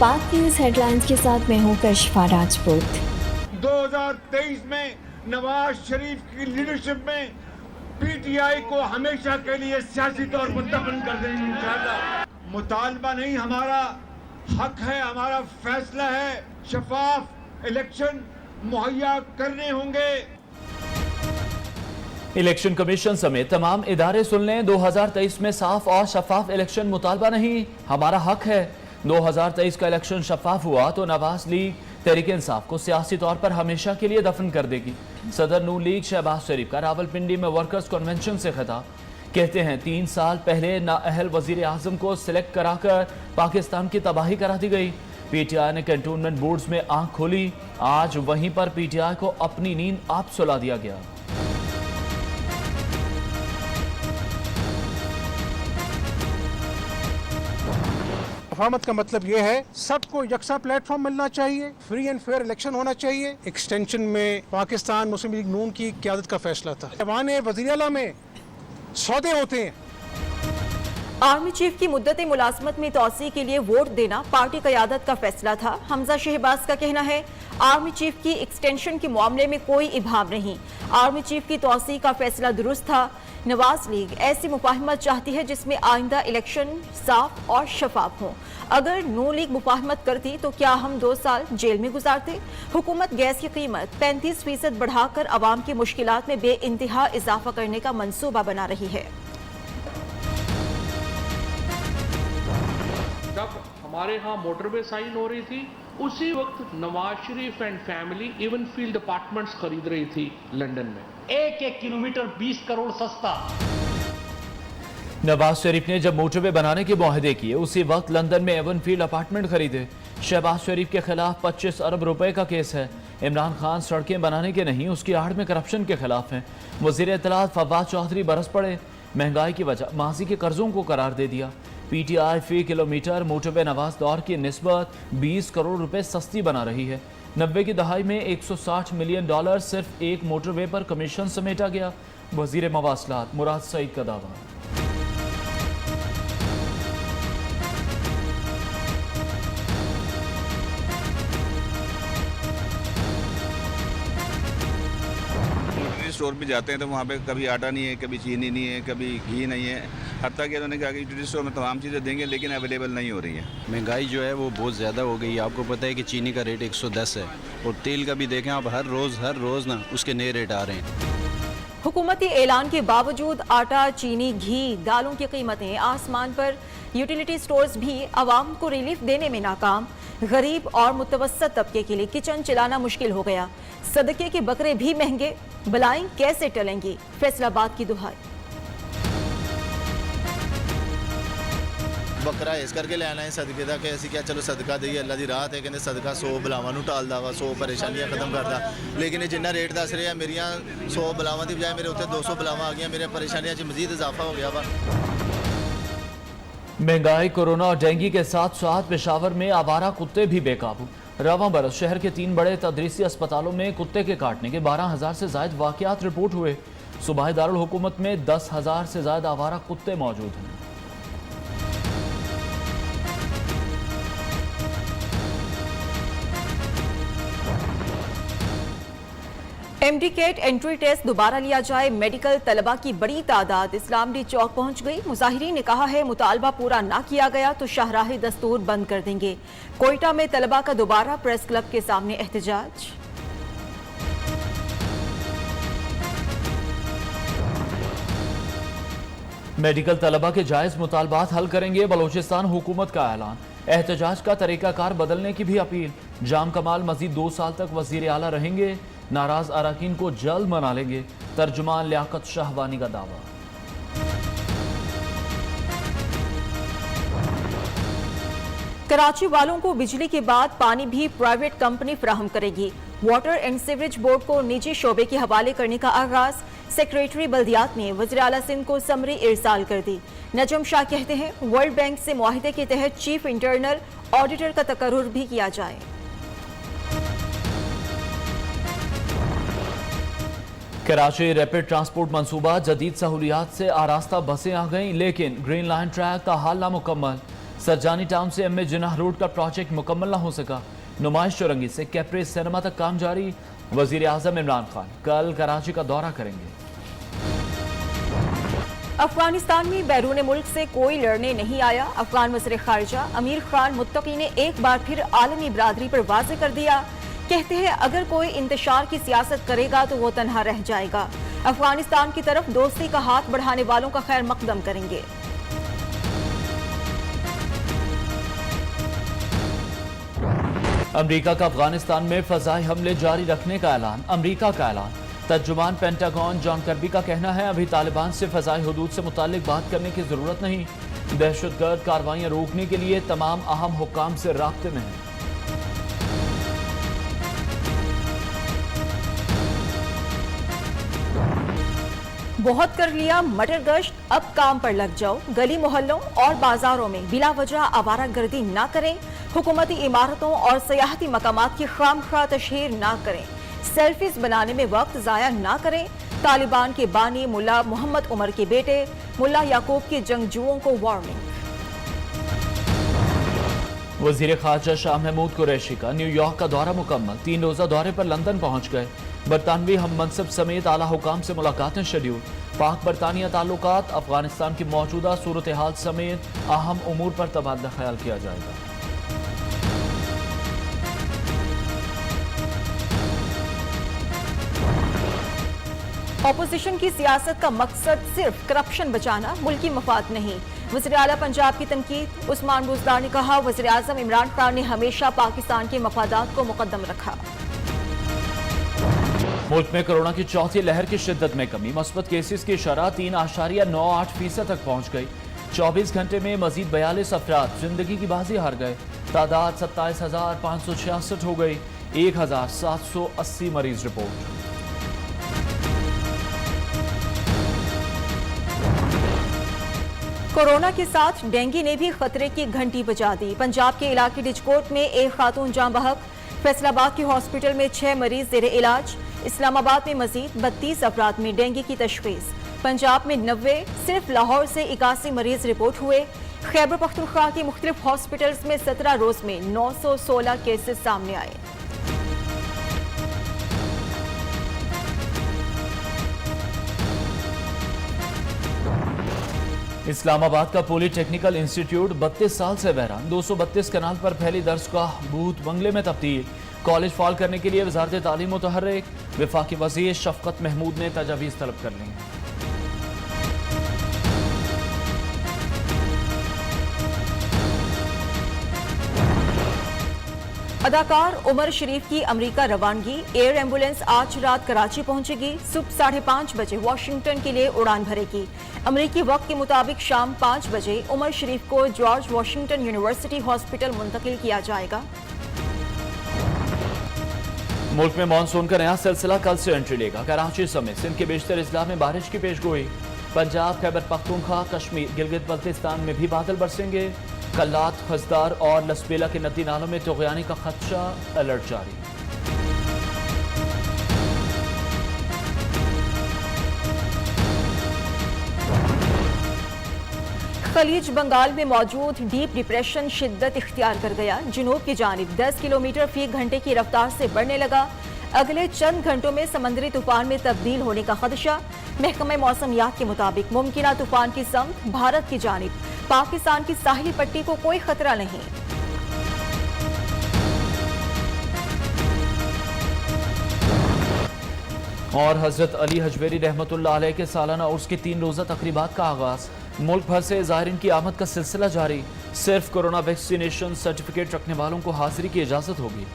पाक news headlines के साथ मैं हूं कशिफा राजपूत। 2023 में नवाज शरीफ की लीडरशिप में पीटीआई को हमेशा के लिए सियासी तौर पर दफन कर देंगे इंशाअल्लाह। मुतालबा नहीं, हमारा हक है, हमारा फैसला है। शफाफ इलेक्शन मुहैया करने होंगे। इलेक्शन कमीशन समेत तमाम इदारे सुन लें, 2023 में साफ और शफाफ इलेक्शन मुतालबा नहीं, हमारा हक है। 2023 का इलेक्शन शफाफ हुआ तो नवाज लीग तहरीक इंसाफ को सियासी तौर पर हमेशा के लिए दफन कर देगी। सदर नून लीग शहबाज शरीफ का रावलपिंडी में वर्कर्स कन्वेंशन से खिताब, कहते हैं 3 साल पहले नाअहल वजीर आजम को सिलेक्ट कराकर पाकिस्तान की तबाही करा दी गई। पीटीआई ने कैंटोनमेंट बोर्ड्स में आंख खोली, आज वहीं पर पीटीआई को अपनी नींद आप सुला दिया गया। शफाफत का मतलब ये है सबको यकसा प्लेटफॉर्म मिलना चाहिए, फ्री एंड फेयर इलेक्शन होना चाहिए। एक्सटेंशन में पाकिस्तान मुस्लिम लीग नून की क़यादत का फैसला था। ऐवान वज़ीर आला में सौदे होते हैं। आर्मी चीफ की मुद्दत मुलाजमत में तोसी के लिए वोट देना पार्टी क़यादत का फैसला था। हमजा शहबाज का कहना है आर्मी चीफ की एक्सटेंशन के मामले में कोई इबाम नहीं, आर्मी चीफ की तोसी का फैसला दुरुस्त था। नवाज लीग ऐसी मुफाहमत चाहती है जिसमें आइंदा इलेक्शन साफ और शफाफ हो। अगर नून लीग मुफाहमत करती तो क्या हम 2 साल जेल में गुजारते? हुकूमत गैस की कीमत 35% बढ़ाकर आवाम की मुश्किलात में बेइंतहा इजाफा करने का मंसूबा बना रही है। जब हमारे यहाँ मोटरवे साइन हो रही थी, उसी वक्त Nawaz Sharif and family Avenfield apartments खरीद रही थी लंदन में। 1-1 किलोमीटर 20 करोड़ सस्ता। नवाज शरीफ ने जब मोटरवे बनाने के मुआहदे किए, उसी वक्त लंदन में एवन फील्ड अपार्टमेंट खरीदे। शहबाज शरीफ के खिलाफ 25 अरब रुपए का केस है। इमरान खान सड़कें बनाने के नहीं, उसकी आड़ में करप्शन के खिलाफ हैं। वजीर इत्तलात फवाद चौधरी बरस पड़े, महंगाई की वजह माजी के कर्जों को करार दे दिया। पीटीआई फी किलोमीटर मोटरवे नवाज दौर की निस्बत 20 करोड़ रुपए सस्ती बना रही है। 90 की दहाई में $160 मिलियन सिर्फ एक मोटरवे पर कमीशन समेटा गया। वजीर मवासलात मुराद सईद का दावा। स्टोर पे जाते हैं तो वहाँ पे कभी आटा नहीं है, कभी चीनी नहीं है, कभी घी नहीं है। हत्ता कि उन्होंने कहा कि यूटिलिटी स्टोर में तमाम चीज़ें देंगे लेकिन अवेलेबल नहीं हो रही है। महंगाई जो है वो बहुत ज़्यादा हो गई है। आपको पता है कि चीनी का रेट 110 है और तेल का भी देखें आप, हर रोज़ ना उसके नए रेट आ रहे हैं। हुकूमती ऐलान के बावजूद आटा, चीनी, घी, दालों की कीमतें आसमान पर। यूटिलिटी स्टोर्स भी आवाम को रिलीफ देने में नाकाम। गरीब और मुतवस्सत तबके के लिए किचन चलाना मुश्किल हो गया। सदके के बकरे भी महंगे, बलाएं कैसे टलेंगी? फैसलाबाद की दुहाई। बकरा इस करके लेना है सदके का कि असी क्या चलो सदका दईए, अल्लाह दी रात है, कहते सदका 100 बलावां नूं टालदा वा, 100 परेशानियां खत्म करदा। लेकिन जिन्ना रेट दस रहे हैं, मेरियां 100 बलावां की बजाय मेरे उत्ते 200 बलावां आ गई, मेरे परेशानियां च मजीद इजाफा हो गया वा। महंगाई, कोरोना और डेंगू के साथ साथ पेशावर में आवारा कुत्ते भी बेकाबू। रवां बरस शहर के 3 बड़े तदरीसी अस्पतालों में कुत्ते के काटने के 12,000 से जायद वाकयात रिपोर्ट हुए। सूबाई दारुल हुकूमत में 10,000 से ज्यादा आवारा कुत्ते मौजूद हैं। एमडी कैट एंट्री टेस्ट दोबारा लिया जाए। मेडिकल तलबा की बड़ी तादाद इस्लामडी चौक पहुंच गई। मुजाहिरीन ने कहा है मुतालबा पूरा ना किया गया तो शाहराह दस्तूर बंद कर देंगे। कोयटा में तलबा का दोबारा प्रेस क्लब के सामने एहतजाज। मेडिकल तलबा के जायज मुतालबात हल करेंगे, बलोचिस्तान हुकूमत का ऐलान। एहतजाज का तरीकाकार बदलने की भी अपील। जाम कमाल मजीद 2 साल तक वजीर आला रहेंगे, नाराज अराकीन को जल्द मना लेंगे। तर्जुमान लियाकत शाहवानी का दावा। कराची वालों को बिजली के बाद पानी भी प्राइवेट कंपनी फराहम करेगी। वाटर एंड सीवरेज बोर्ड को निजी शोबे के हवाले करने का आगाज। सेक्रेटरी बल्दियात ने वज़ीर आला सिंध को समरी इरसाल कर दी। नजम शाह कहते हैं वर्ल्ड बैंक से मुआहिदे के तहत चीफ इंटरनल ऑडिटर का तकर्रुर भी किया जाए। कराची रैपिड ट्रांसपोर्ट मंसूबा, जदीद सहूलियात से आरास्ता बसें आ गईं, लेकिन ग्रीन लाइन ट्रैक का हाल नामुकम्मल। सरजानी टाउन से एम ए जिन्नाह रोड का प्रोजेक्ट मुकम्मल न हो सका। नुमाइश चौरंगी से कैप्रे सिनेमा तक काम जारी। वजीर आजम इमरान खान कल कराची का दौरा करेंगे। अफगानिस्तान में बैरून मुल्क से कोई लड़ने नहीं आया। अफगान वज़ीर खारजा अमीर खान मुत्तकी ने एक बार फिर आलमी बिरादरी पर वाज़ेह कर दिया। कहते हैं अगर कोई इंतशार की सियासत करेगा तो वो तन्हा रह जाएगा। अफगानिस्तान की तरफ दोस्ती का हाथ बढ़ाने वालों का खैर मकदम करेंगे। अमरीका का अफगानिस्तान में फजाई हमले जारी रखने का ऐलान। अमरीका का ऐलान। तर्जुमान पेंटागन जॉन कर्बी का कहना है अभी तालिबान से फजाई हुदूद से मुतालिक बात करने की जरूरत नहीं। दहशतगर्द कार्रवाइयां रोकने के लिए तमाम अहम हुक्काम से राब्ते में हैं। बहुत कर लिया मटर गश्त, अब काम पर लग जाओ। गली मोहल्लों और बाजारों में बिला वजह आवारागर्दी ना करें। हुकूमती इमारतों और सयाहती मकामात की खामखा तशहीर ना करें। सेल्फीज बनाने में वक्त जाया ना करें। तालिबान के बानी मुल्ला मोहम्मद उमर के बेटे मुल्ला याकूब के जंगजुओं को वार्निंग। वजीर खारजा शाह महमूद कुरैशी का न्यूयॉर्क का दौरा मुकम्मल। 3 रोजा दौरे पर लंदन पहुंच गए। बरतानवी हम मनसब समेत आला हुकाम से मुलाकातें शेड्यूल। पाक बरतानिया ताल्लुकात, अफगानिस्तान की मौजूदा सूरत हाल समेत अहम उमूर पर तबादला ख्याल किया जाएगा। अपोजिशन की सियासत का मकसद सिर्फ करप्शन बचाना, मुल्की मफाद नहीं। वज़ीर आला पंजाब की तनकीद। उस्मान बुज़दार ने कहा वज़ीर आज़म इमरान खान ने हमेशा पाकिस्तान के मफादात को मुकद्दम रखा। मुल्क में कोरोना की चौथी लहर की शिद्दत में कमी। मुस्बत केसेस की शरह 3.98% तक पहुंच गई। 24 घंटे में मजीद 42 अफराद जिंदगी की बाजी हार गए। तादाद 27,566 हो गई। 1,780 मरीज रिपोर्ट। कोरोना के साथ डेंगू ने भी खतरे की घंटी बजा दी। पंजाब के इलाके डिजकोट में एक खातून जान बहक। फैसलाबाद के हॉस्पिटल में 6 मरीज जेर इलाज। इस्लामाबाद में मजीद 32 अफराद में डेंगू की तशखीस। पंजाब में 90, सिर्फ लाहौर से 81 मरीज रिपोर्ट हुए। खैबर पख्तूनख्वा के मुख्तलिफ हॉस्पिटल्स में 17 रोज में 916 केसेस सामने आए। इस्लामाबाद का पॉलिटेक्निकल इंस्टीट्यूट 32 साल से बहरान। 232 कनाल पर फैली दरसगाह बूथ बंगले में तब्दील। कॉलेज फाल करने के लिए वजारत तालीम मुतहर्रिक। वफाकी वज़ीर शफकत महमूद ने तजावीज़ तलब कर ली। अदाकार उमर शरीफ की अमेरिका रवानगी। एयर एम्बुलेंस आज रात कराची पहुंचेगी। सुबह 5:30 बजे वाशिंगटन के लिए उड़ान भरेगी। अमेरिकी वक्त के मुताबिक शाम 5 बजे उमर शरीफ को जॉर्ज वाशिंगटन यूनिवर्सिटी हॉस्पिटल मुंतकिल किया जाएगा। मुल्क में मानसून का नया सिलसिला कल से एंट्री लेगा। कराची समेत सिंध के बेशतर अजला में बारिश की पेशगोई। पंजाब, खैबर पख्तूनख्वा, कश्मीर, गिलगित बल्तिस्तान में भी बादल बरसेंगे। कल्लात, खजदार और लसबेला के नदी नालों में तुग़यानी का खदशा, अलर्ट जारी। खलीज बंगाल में मौजूद डीप डिप्रेशन शिद्दत इख्तियार कर गया। जुनूब की जानिब 10 किलोमीटर फी घंटे की रफ्तार से बढ़ने लगा। अगले चंद घंटों में समंदरी तूफान में तब्दील होने का खदशा। महकमा मौसमियात के मुताबिक मुमकिना तूफान की समत भारत की जानिब। पाकिस्तान की साहिली पट्टी को कोई खतरा नहीं। और हजरत अली हजवेरी रहमतुल्लाह अलैह के सालाना उर्स के 3 रोज़ा तकरीबात का आगाज। मुल्क भर से ज़ायरीन की आमद का सिलसिला जारी। सिर्फ कोरोना वैक्सीनेशन सर्टिफिकेट रखने वालों को हाजिरी की इजाज़त होगी।